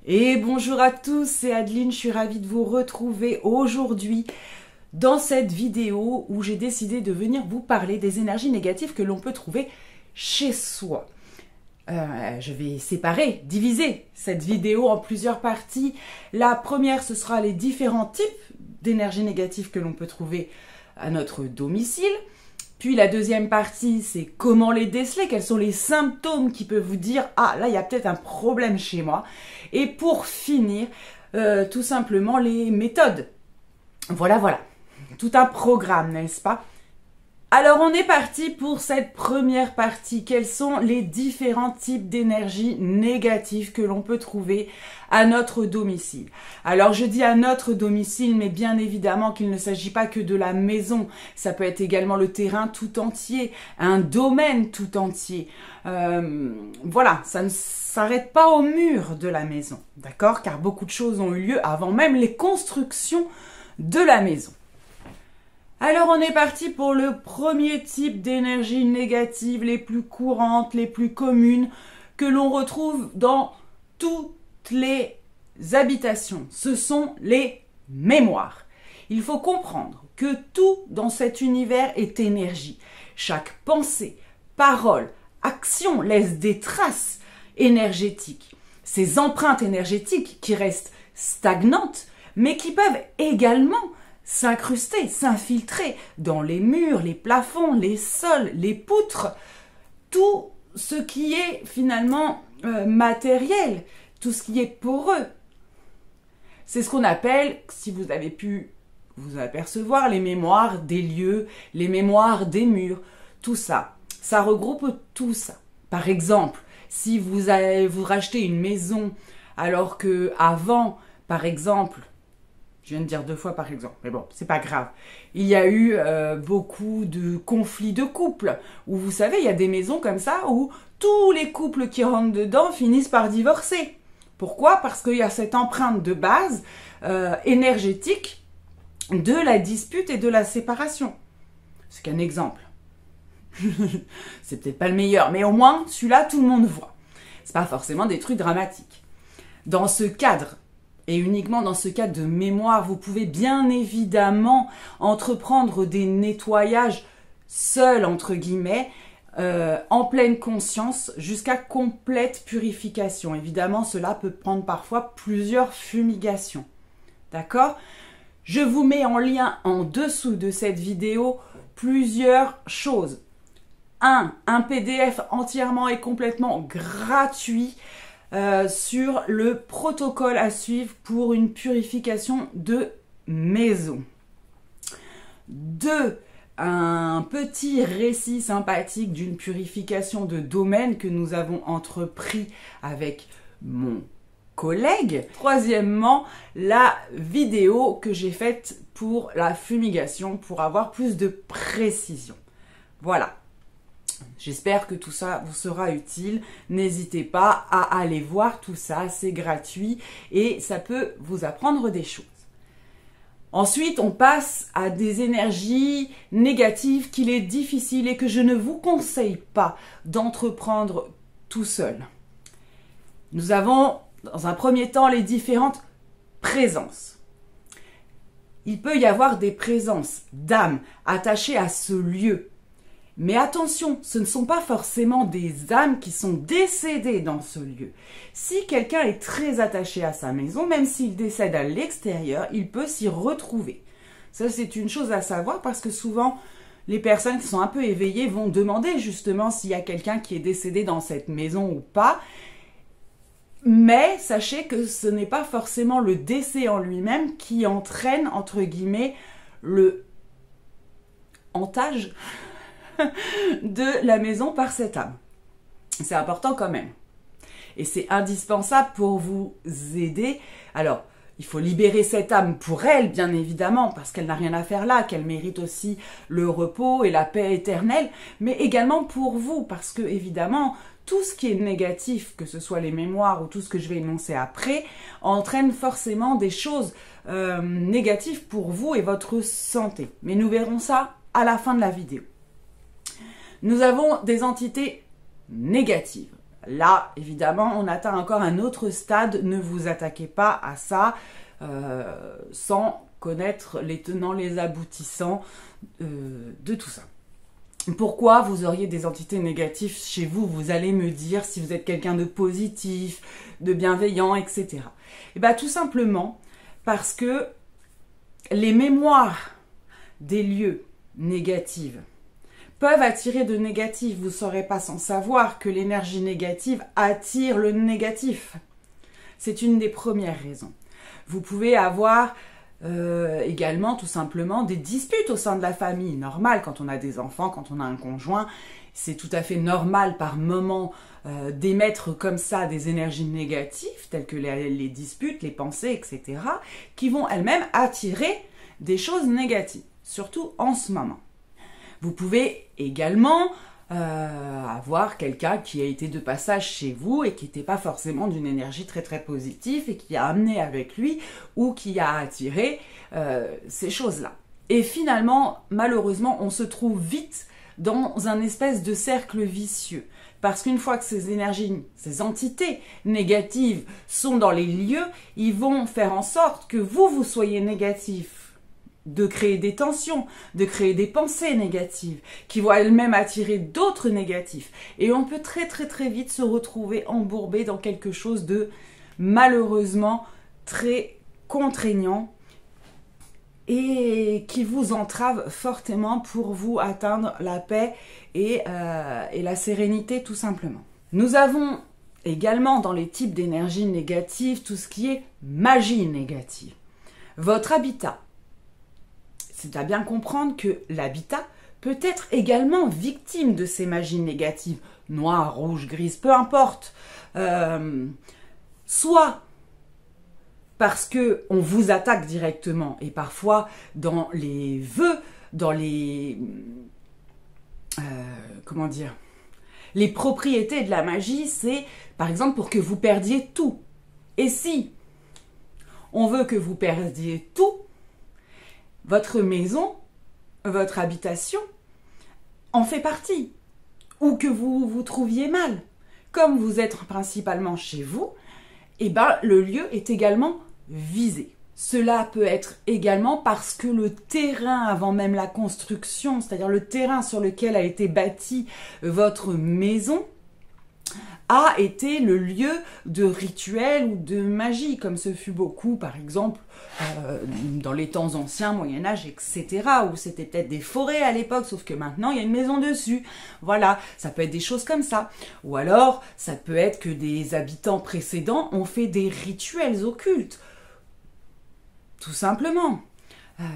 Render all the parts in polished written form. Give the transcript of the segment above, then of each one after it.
Et bonjour à tous, c'est Adeline, je suis ravie de vous retrouver aujourd'hui dans cette vidéo où j'ai décidé de venir vous parler des énergies négatives que l'on peut trouver chez soi. Je vais diviser cette vidéo en plusieurs parties. La première, ce sera les différents types d'énergies négatives que l'on peut trouver à notre domicile. Puis la deuxième partie, c'est comment les déceler, quels sont les symptômes qui peuvent vous dire « Ah, là, il y a peut-être un problème chez moi ». Et pour finir, tout simplement les méthodes. Voilà, tout un programme, n'est-ce pas? Alors on est parti pour cette première partie. Quels sont les différents types d'énergie négatives que l'on peut trouver à notre domicile? Alors je dis à notre domicile, mais bien évidemment qu'il ne s'agit pas que de la maison. Ça peut être également le terrain tout entier, un domaine tout entier. Voilà, ça ne s'arrête pas au mur de la maison, d'accord? Car beaucoup de choses ont eu lieu avant même les constructions de la maison. Alors on est parti pour le premier type d'énergie négative, les plus courantes, les plus communes, que l'on retrouve dans toutes les habitations. Ce sont les mémoires. Il faut comprendre que tout dans cet univers est énergie. Chaque pensée, parole, action laisse des traces énergétiques. Ces empreintes énergétiques qui restent stagnantes, mais qui peuvent également s'incruster, s'infiltrer dans les murs, les plafonds, les sols, les poutres, tout ce qui est finalement matériel, tout ce qui est poreux. C'est ce qu'on appelle, si vous avez pu vous apercevoir, les mémoires des lieux, les mémoires des murs, tout ça. Ça regroupe tout ça. Par exemple, si vous rachetez une maison alors que avant, par exemple, je viens de dire 2 fois par exemple, mais bon, c'est pas grave. Il y a eu beaucoup de conflits de couple, où vous savez, il y a des maisons comme ça, où tous les couples qui rentrent dedans finissent par divorcer. Pourquoi? Parce qu'il y a cette empreinte de base énergétique de la dispute et de la séparation. C'est qu'un exemple. C'est peut-être pas le meilleur, mais au moins, celui-là, tout le monde voit. C'est pas forcément des trucs dramatiques. Dans ce cadre, et uniquement dans ce cas de mémoire, vous pouvez bien évidemment entreprendre des nettoyages seuls, entre guillemets, en pleine conscience, jusqu'à complète purification. Évidemment, cela peut prendre parfois plusieurs fumigations. D'accord? Je vous mets en lien en dessous de cette vidéo plusieurs choses. Un PDF entièrement et complètement gratuit sur le protocole à suivre pour une purification de maison. 2. Un petit récit sympathique d'une purification de domaine que nous avons entrepris avec mon collègue. Troisièmement, la vidéo que j'ai faite pour la fumigation pour avoir plus de précision. Voilà. J'espère que tout ça vous sera utile. N'hésitez pas à aller voir tout ça, c'est gratuit et ça peut vous apprendre des choses. Ensuite, on passe à des énergies négatives qu'il est difficile et que je ne vous conseille pas d'entreprendre tout seul. Nous avons, dans un premier temps, les différentes présences. Il peut y avoir des présences d'âmes attachées à ce lieu. Mais attention, ce ne sont pas forcément des âmes qui sont décédées dans ce lieu. Si quelqu'un est très attaché à sa maison, même s'il décède à l'extérieur, il peut s'y retrouver. Ça, c'est une chose à savoir parce que souvent, les personnes qui sont un peu éveillées vont demander justement s'il y a quelqu'un qui est décédé dans cette maison ou pas. Mais sachez que ce n'est pas forcément le décès en lui-même qui entraîne, entre guillemets, le hantage de la maison par cette âme. C'est important quand même. Et c'est indispensable pour vous aider. Alors, il faut libérer cette âme pour elle, bien évidemment, parce qu'elle n'a rien à faire là, qu'elle mérite aussi le repos et la paix éternelle, mais également pour vous, parce que, évidemment, tout ce qui est négatif, que ce soit les mémoires ou tout ce que je vais énoncer après, entraîne forcément des choses négatives pour vous et votre santé. Mais nous verrons ça à la fin de la vidéo. Nous avons des entités négatives. Là, évidemment, on atteint encore un autre stade. Ne vous attaquez pas à ça sans connaître les tenants, les aboutissants de tout ça. Pourquoi vous auriez des entités négatives chez vous? Vous allez me dire si vous êtes quelqu'un de positif, de bienveillant, etc. Et bien tout simplement parce que les mémoires des lieux négatifs peuvent attirer de négatif. Vous ne serez pas sans savoir que l'énergie négative attire le négatif. C'est une des premières raisons. Vous pouvez avoir également tout simplement des disputes au sein de la famille. Normal quand on a des enfants, quand on a un conjoint, c'est tout à fait normal par moment d'émettre comme ça des énergies négatives telles que les disputes, les pensées, etc. qui vont elles-mêmes attirer des choses négatives, surtout en ce moment. Vous pouvez également avoir quelqu'un qui a été de passage chez vous et qui n'était pas forcément d'une énergie très très positive et qui a amené avec lui ou qui a attiré ces choses-là. Et finalement, malheureusement, on se trouve vite dans un espèce de cercle vicieux. Parce qu'une fois que ces énergies, ces entités négatives sont dans les lieux, ils vont faire en sorte que vous soyez négatif, de créer des tensions, de créer des pensées négatives, qui vont elles-mêmes attirer d'autres négatifs. Et on peut très très très vite se retrouver embourbé dans quelque chose de malheureusement très contraignant et qui vous entrave fortement pour vous atteindre la paix et la sérénité tout simplement. Nous avons également dans les types d'énergie négatives tout ce qui est magie négative. Votre habitat. C'est à bien comprendre que l'habitat peut être également victime de ces magies négatives, noire, rouge, grise, peu importe. Soit parce que on vous attaque directement et parfois dans les vœux, dans les les propriétés de la magie, c'est par exemple pour que vous perdiez tout. Et si on veut que vous perdiez tout, votre maison, votre habitation en fait partie, ou que vous vous trouviez mal. Comme vous êtes principalement chez vous, eh ben, le lieu est également visé. Cela peut être également parce que le terrain avant même la construction, c'est-à-dire le terrain sur lequel a été bâtie votre maison, a été le lieu de rituels ou de magie, comme ce fut beaucoup, par exemple, dans les temps anciens, Moyen-Âge, etc., où c'était peut-être des forêts à l'époque, sauf que maintenant, il y a une maison dessus. Voilà, ça peut être des choses comme ça. Ou alors, ça peut être que des habitants précédents ont fait des rituels occultes. Tout simplement.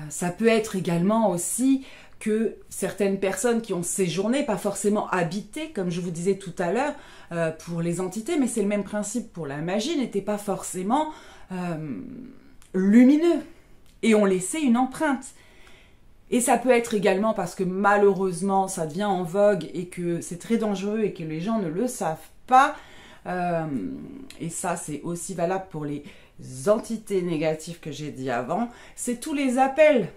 Ça peut être également aussi que certaines personnes qui ont séjourné, pas forcément habité, comme je vous disais tout à l'heure, pour les entités, mais c'est le même principe pour la magie, n'étaient pas forcément lumineux et ont laissé une empreinte. Et ça peut être également parce que malheureusement ça devient en vogue et que c'est très dangereux et que les gens ne le savent pas. Et ça c'est aussi valable pour les entités négatives que j'ai dit avant, c'est tous les appels.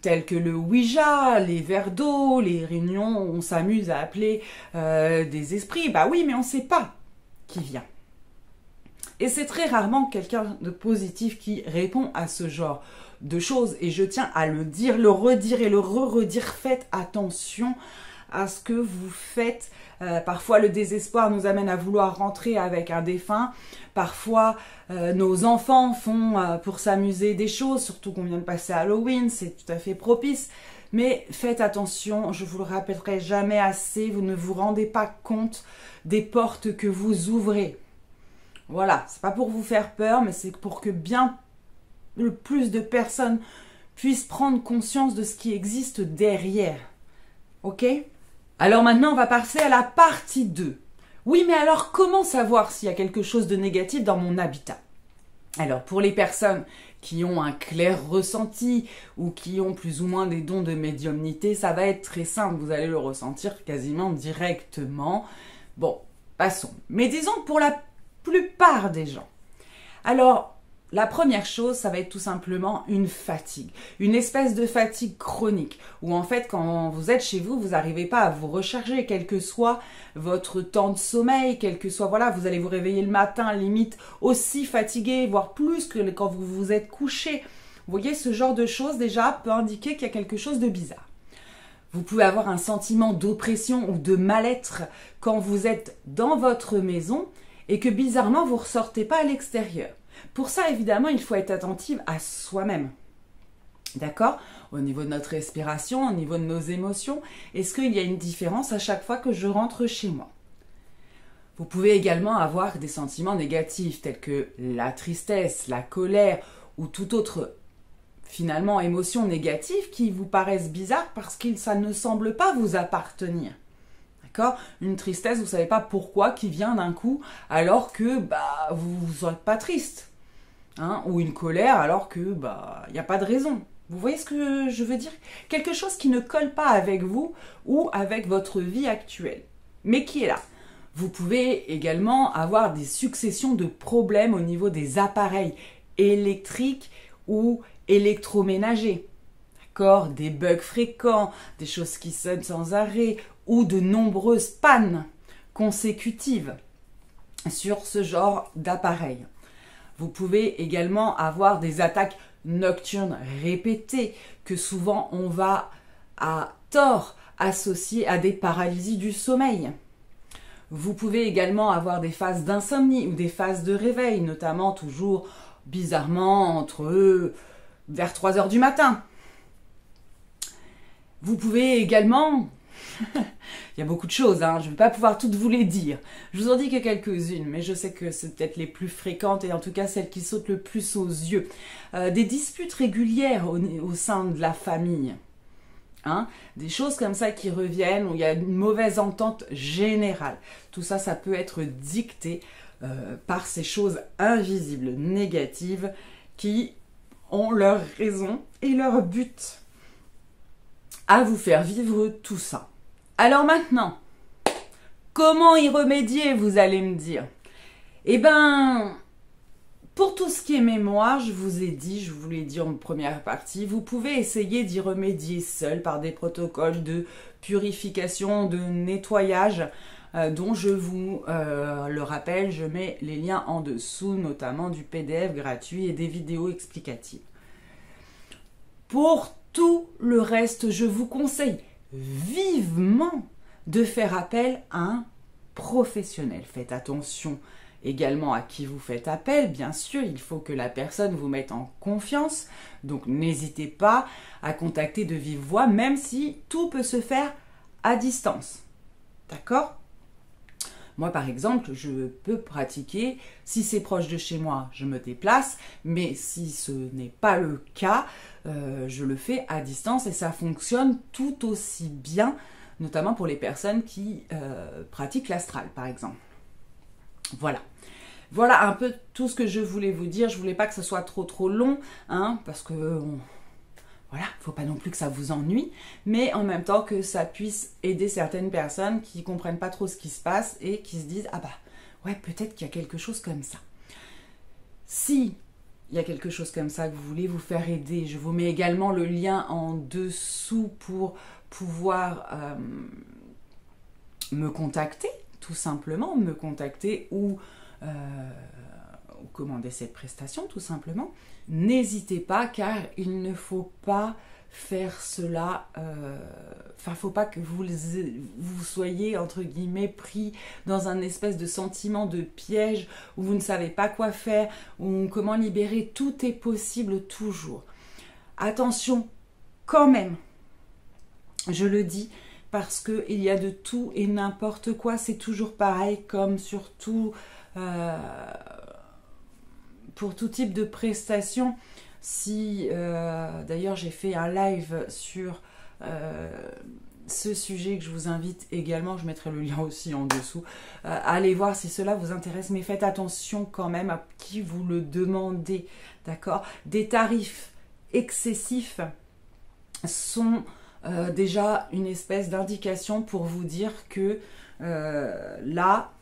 Tels que le Ouija, les verres d'eau, les réunions où on s'amuse à appeler des esprits. Bah oui, mais on ne sait pas qui vient. Et c'est très rarement quelqu'un de positif qui répond à ce genre de choses. Et je tiens à le dire, le redire et le re-redire. Faites attention à ce que vous faites. Parfois, le désespoir nous amène à vouloir rentrer avec un défunt. Parfois, nos enfants font pour s'amuser des choses, surtout qu'on vient de passer Halloween, c'est tout à fait propice. Mais faites attention, je vous le rappellerai jamais assez, vous ne vous rendez pas compte des portes que vous ouvrez. Voilà, c'est pas pour vous faire peur, mais c'est pour que bien le plus de personnes puissent prendre conscience de ce qui existe derrière. Ok ? Alors maintenant, on va passer à la partie 2. Oui, mais alors comment savoir s'il y a quelque chose de négatif dans mon habitat? Alors, pour les personnes qui ont un clair ressenti ou qui ont plus ou moins des dons de médiumnité, ça va être très simple, vous allez le ressentir quasiment directement. Bon, passons. Mais disons que pour la plupart des gens. Alors, la première chose, ça va être tout simplement une fatigue, une espèce de fatigue chronique, où en fait quand vous êtes chez vous, vous n'arrivez pas à vous recharger, quel que soit votre temps de sommeil, quel que soit, voilà, vous allez vous réveiller le matin, limite aussi fatigué, voire plus que quand vous vous êtes couché. Vous voyez, ce genre de choses déjà peut indiquer qu'il y a quelque chose de bizarre. Vous pouvez avoir un sentiment d'oppression ou de mal-être quand vous êtes dans votre maison et que bizarrement vous ne ressortez pas à l'extérieur. Pour ça, évidemment, il faut être attentive à soi-même. D'accord? Au niveau de notre respiration, au niveau de nos émotions, est-ce qu'il y a une différence à chaque fois que je rentre chez moi? Vous pouvez également avoir des sentiments négatifs tels que la tristesse, la colère ou toute autre finalement émotion négative qui vous paraissent bizarres parce que ça ne semble pas vous appartenir. D'accord? Une tristesse, vous ne savez pas pourquoi, qui vient d'un coup alors que vous n'êtes pas triste. Hein? Ou une colère alors que il n'y a pas de raison. Vous voyez ce que je veux dire? Quelque chose qui ne colle pas avec vous ou avec votre vie actuelle, mais qui est là. Vous pouvez également avoir des successions de problèmes au niveau des appareils électriques ou électroménagers. D'accord? Des bugs fréquents, des choses qui sonnent sans arrêt ou de nombreuses pannes consécutives sur ce genre d'appareil. Vous pouvez également avoir des attaques nocturnes répétées que souvent on va à tort associer à des paralysies du sommeil. Vous pouvez également avoir des phases d'insomnie ou des phases de réveil, notamment toujours bizarrement vers 3 heures du matin. Vous pouvez également... Il y a beaucoup de choses, hein, je ne vais pas pouvoir toutes vous les dire. Je vous en dis que quelques-unes, mais je sais que c'est peut-être les plus fréquentes et en tout cas celles qui sautent le plus aux yeux. Des disputes régulières au sein de la famille. Hein, des choses comme ça qui reviennent, où il y a une mauvaise entente générale. Tout ça, ça peut être dicté par ces choses invisibles, négatives, qui ont leur raison et leur but à vous faire vivre tout ça. Alors maintenant, comment y remédier, vous allez me dire? Eh ben, pour tout ce qui est mémoire, je vous l'ai dit en première partie, vous pouvez essayer d'y remédier seul par des protocoles de purification, de nettoyage, dont je vous le rappelle, je mets les liens en dessous, notamment du PDF gratuit et des vidéos explicatives. Pour tout le reste, je vous conseille vivement de faire appel à un professionnel. Faites attention également à qui vous faites appel. Bien sûr, il faut que la personne vous mette en confiance. Donc, n'hésitez pas à contacter de vive voix, même si tout peut se faire à distance. D'accord ? Moi, par exemple, je peux pratiquer, si c'est proche de chez moi, je me déplace, mais si ce n'est pas le cas, je le fais à distance et ça fonctionne tout aussi bien, notamment pour les personnes qui pratiquent l'astral, par exemple. Voilà. Voilà un peu tout ce que je voulais vous dire. Je voulais pas que ce soit trop long, hein, parce que voilà, faut pas non plus que ça vous ennuie, mais en même temps que ça puisse aider certaines personnes qui comprennent pas trop ce qui se passe et qui se disent ouais, peut-être qu'il y a quelque chose comme ça. Si il y a quelque chose comme ça que vous voulez vous faire aider, je vous mets également le lien en dessous pour pouvoir me contacter, tout simplement, me contacter ou commander cette prestation, tout simplement. N'hésitez pas, car il ne faut pas faire cela, faut pas que vous soyez, entre guillemets, pris dans un espèce de sentiment de piège où vous ne savez pas quoi faire, ou comment libérer. Tout est possible toujours. Attention, quand même, je le dis, parce qu'il y a de tout et n'importe quoi, c'est toujours pareil, comme surtout pour tout type de prestations. Si d'ailleurs j'ai fait un live sur ce sujet que je vous invite également, je mettrai le lien aussi en dessous, allez voir si cela vous intéresse, mais faites attention quand même à qui vous le demandez, d'accord? Des tarifs excessifs sont déjà une espèce d'indication pour vous dire que là,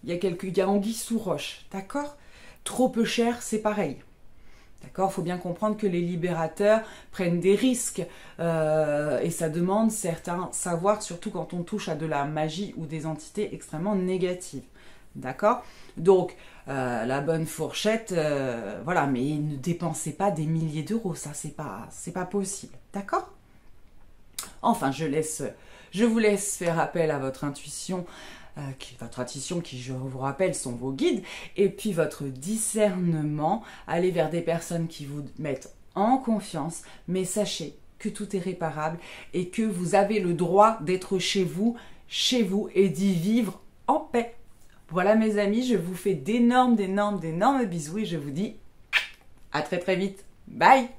il y a anguille sous roche, d'accord? trop peu cher, c'est pareil. D'accord, il faut bien comprendre que les libérateurs prennent des risques et ça demande certains savoirs, surtout quand on touche à de la magie ou des entités extrêmement négatives. D'accord? Donc, la bonne fourchette, voilà, mais ne dépensez pas des milliers d'euros, ça c'est pas possible. D'accord? Enfin, je vous laisse faire appel à votre intuition. Votre intuition qui, je vous rappelle, sont vos guides, et puis votre discernement, allez vers des personnes qui vous mettent en confiance, mais sachez que tout est réparable et que vous avez le droit d'être chez vous, et d'y vivre en paix. Voilà mes amis, je vous fais d'énormes bisous et je vous dis à très vite. Bye!